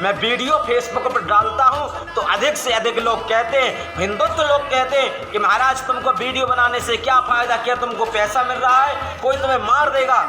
मैं video Facebook पर डालता हूँ तो अधिक से अधिक लोग कहते हैं, हिंदुत्व लोग कहते हैं कि महाराज तुमको वीडियो बनाने से क्या फ़ायदा, क्या तुमको पैसा मिल रहा है, कोई तुम्हें मार देगा।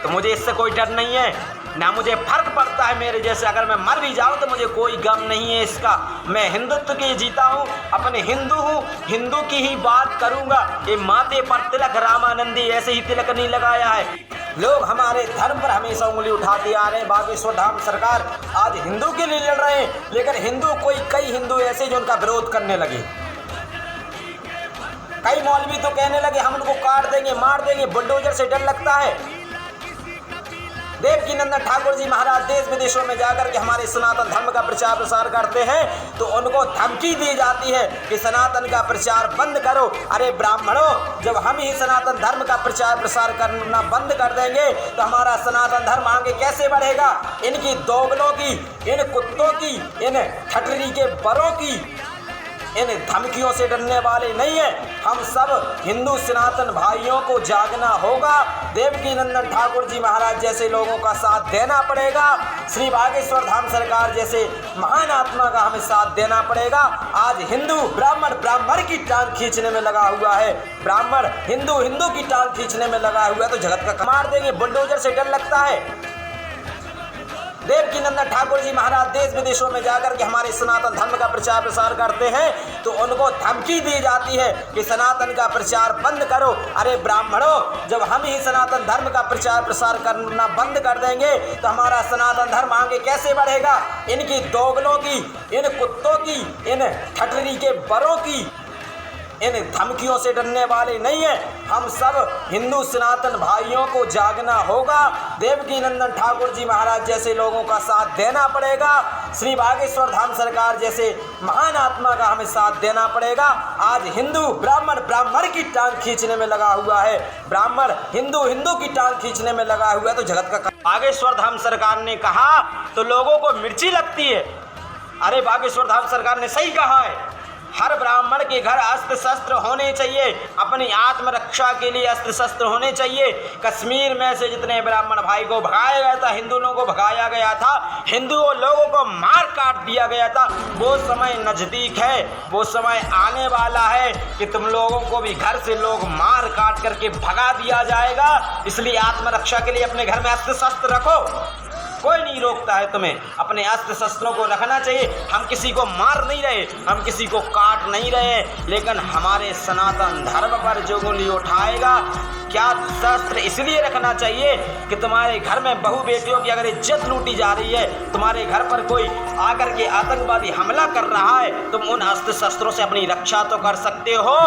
तो मुझे इससे कोई डर नहीं है, ना मुझे फर्क पड़ता है मेरे जैसे, अगर मैं मर भी जाऊं तो मुझे कोई गम नहीं है इसका। मैं हिंदुत्व के जीता हूं, अपने हिंदू हूं, हिंदू की ही बात करूंगा। ये माथे पर तिलक रामानंदी ऐसे ही तिलक नहीं लगाया है। लोग हमारे धर्म पर हमेशा उंगली उठाते आ रहे हैं। बागेश्वर धाम सरकार आज हिंदू के लिए लड़ रहे हैं, लेकिन हिंदू कई हिंदू ऐसे जो उनका विरोध करने लगे। कई मौलवी तो कहने लगे हम उनको काट देंगे, मार देंगे, बुलडोजर से डर लगता है। देवकीनंदन ठाकुर जी महाराज देश विदेशों में जाकर के हमारे सनातन धर्म का प्रचार प्रसार करते हैं तो उनको धमकी दी जाती है कि सनातन का प्रचार बंद करो। अरे ब्राह्मणों, जब हम ही सनातन धर्म का प्रचार प्रसार करना बंद कर देंगे तो हमारा सनातन धर्म आगे कैसे बढ़ेगा। इनकी दोगलों की, इन कुत्तों की, इन ठटरी के बरों की, इन धमकियों से डरने वाले नहीं है। हम सब हिंदू सनातन भाइयों को जागना होगा। देवकीनंदन ठाकुर जी महाराज जैसे लोगों का साथ देना पड़ेगा। श्री बागेश्वर धाम सरकार जैसे महान आत्मा का हमें साथ देना पड़ेगा। आज हिंदू ब्राह्मण की टांग खींचने में लगा हुआ है, ब्राह्मण हिंदू की टांग खींचने में लगा हुआ है, तो जगत का मार देंगे, बुलडोजर से डर लगता है। देवकीनंदन ठाकुर जी महाराज देश विदेशों में जाकर के हमारे सनातन धर्म का प्रचार प्रसार करते हैं तो उनको धमकी दी जाती है कि सनातन का प्रचार बंद करो। अरे ब्राह्मणों, जब हम ही सनातन धर्म का प्रचार प्रसार करना बंद कर देंगे तो हमारा सनातन धर्म आगे कैसे बढ़ेगा। इनकी दोगलों की, इन कुत्तों की, इन ठटरी के बरों की, इन धमकियों से डरने वाले नहीं है। हम सब हिंदू सनातन भाइयों को जागना होगा। देवकीनंदन ठाकुर जी महाराज जैसे लोगों का साथ देना पड़ेगा। श्री बागेश्वर धाम सरकार जैसे महान आत्मा का हमें साथ देना पड़ेगा। आज हिंदू ब्राह्मण की टांग खींचने में लगा हुआ है, ब्राह्मण हिंदू की टांग खींचने में लगा हुआ है, तो जगत का बागेश्वर धाम सरकार ने कहा तो लोगों को मिर्ची लगती है। अरे बागेश्वर धाम सरकार ने सही कहा है, हर ब्राह्मण के घर अस्त्र शस्त्र होने चाहिए, अपनी आत्मरक्षा के लिए अस्त्र शस्त्र होने चाहिए। कश्मीर में से जितने ब्राह्मण भाई को भगाया गया था, हिंदू लोगों को भगाया गया था, हिंदू लोगों को मार काट दिया गया था, वो समय नज़दीक है, वो समय आने वाला है कि तुम लोगों को भी घर से लोग मार काट करके भगा दिया जाएगा। इसलिए आत्मरक्षा के लिए अपने घर में अस्त्र शस्त्र रखो, कोई नहीं रोकता है तुम्हें, अपने अस्त्र शस्त्रों को रखना चाहिए। हम किसी को मार नहीं रहे, हम किसी को काट नहीं रहे, लेकिन हमारे सनातन धर्म पर जो उंगली उठाएगा, क्या शस्त्र इसलिए रखना चाहिए कि तुम्हारे घर में बहू बेटियों की अगर इज्जत लूटी जा रही है, तुम्हारे घर पर कोई आकर के आतंकवादी हमला कर रहा है, तुम उन अस्त्र शस्त्रों से अपनी रक्षा तो कर सकते हो,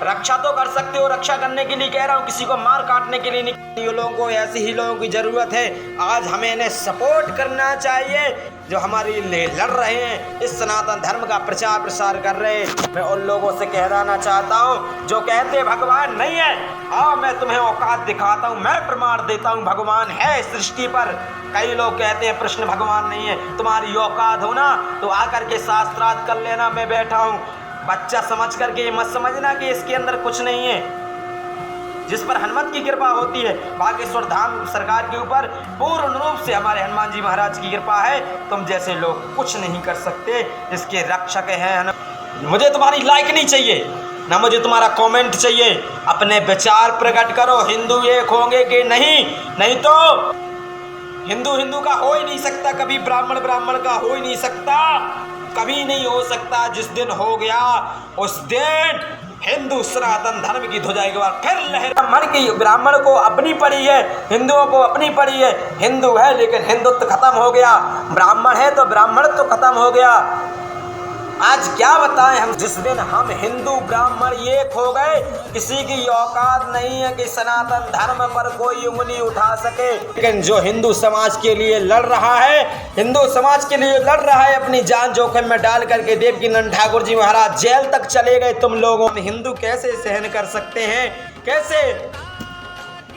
रक्षा तो कर सकते हो। रक्षा करने के लिए कह रहा हूँ, किसी को मार काटने के लिए नहीं। ये लोगों को, ऐसे ही लोगों की ज़रूरत है। आज हमें इन्हें सपोर्ट करना चाहिए जो हमारे लिए लड़ रहे हैं, इस सनातन धर्म का प्रचार प्रसार कर रहे हैं। मैं उन लोगों से कहना चाहता हूँ जो कहते भगवान नहीं है, आओ मैं तुम्हें औकात दिखाता हूँ, मैं प्रमाण देता हूँ भगवान है सृष्टि पर। कई लोग कहते हैं प्रश्न भगवान नहीं है, तुम्हारी औकात हो ना तो आकर के शास्त्रार्थ कर लेना, मैं बैठा हूँ। बच्चा समझ करके ये मत समझना कि इसके अंदर कुछ नहीं है। जिस पर हनुमत की कृपा होती है, बागेश्वर धाम सरकार के ऊपर पूर्ण रूप से हमारे हनुमान जी महाराज की कृपा है। तुम जैसे लोग कुछ नहीं कर सकते, इसके रक्षक हैं। मुझे तुम्हारी लाइक नहीं चाहिए, ना मुझे तुम्हारा कमेंट चाहिए। अपने विचार प्रकट करो, हिंदू एक होंगे कि नहीं तो हिंदू का हो ही नहीं सकता, कभी ब्राह्मण का हो ही नहीं सकता, कभी नहीं हो सकता। जिस दिन हो गया उस दिन हिंदू सनातन धर्म की ध्वजा एक बार फिर लहर। ब्राह्मण को अपनी पड़ी है, हिंदुओं को अपनी पड़ी है। हिंदू है लेकिन हिंदुत्व खत्म हो गया, ब्राह्मण है तो ब्राह्मण तो खत्म हो गया। आज क्या बताएं हम, जिस दिन हम हिंदू ब्राह्मण एक हो गए, किसी की औकात नहीं है कि सनातन धर्म पर कोई उंगली उठा सके। लेकिन जो हिंदू समाज के लिए लड़ रहा है, हिंदू समाज के लिए लड़ रहा है, अपनी जान जोखिम में डाल करके देवकीनंदन ठाकुर जी महाराज जेल तक चले गए। तुम लोगों हिंदू कैसे सहन कर सकते हैं? कैसे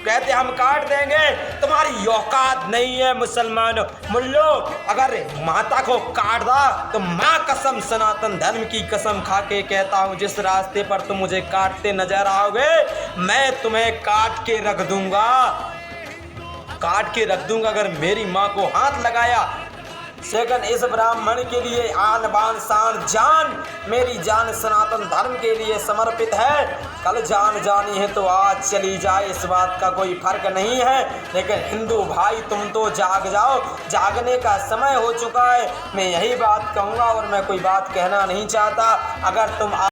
कहते हम काट देंगे, तुम्हारी औकात नहीं है। मुसलमानों, मुल्लो, अगर माता को काट दा तो माँ कसम, सनातन धर्म की कसम खा के कहता हूँ, जिस रास्ते पर तुम मुझे काटते नजर आओगे मैं तुम्हें काट के रख दूंगा। काट के रख दूंगा अगर मेरी माँ को हाथ लगाया। सेकंड, इस ब्राह्मण के लिए आन बान शान जान, मेरी जान सनातन धर्म के लिए समर्पित है। कल जान जानी है तो आज चली जाए, इस बात का कोई फर्क नहीं है। लेकिन हिंदू भाई तुम तो जाग जाओ, जागने का समय हो चुका है। मैं यही बात कहूँगा और मैं कोई बात कहना नहीं चाहता। अगर तुम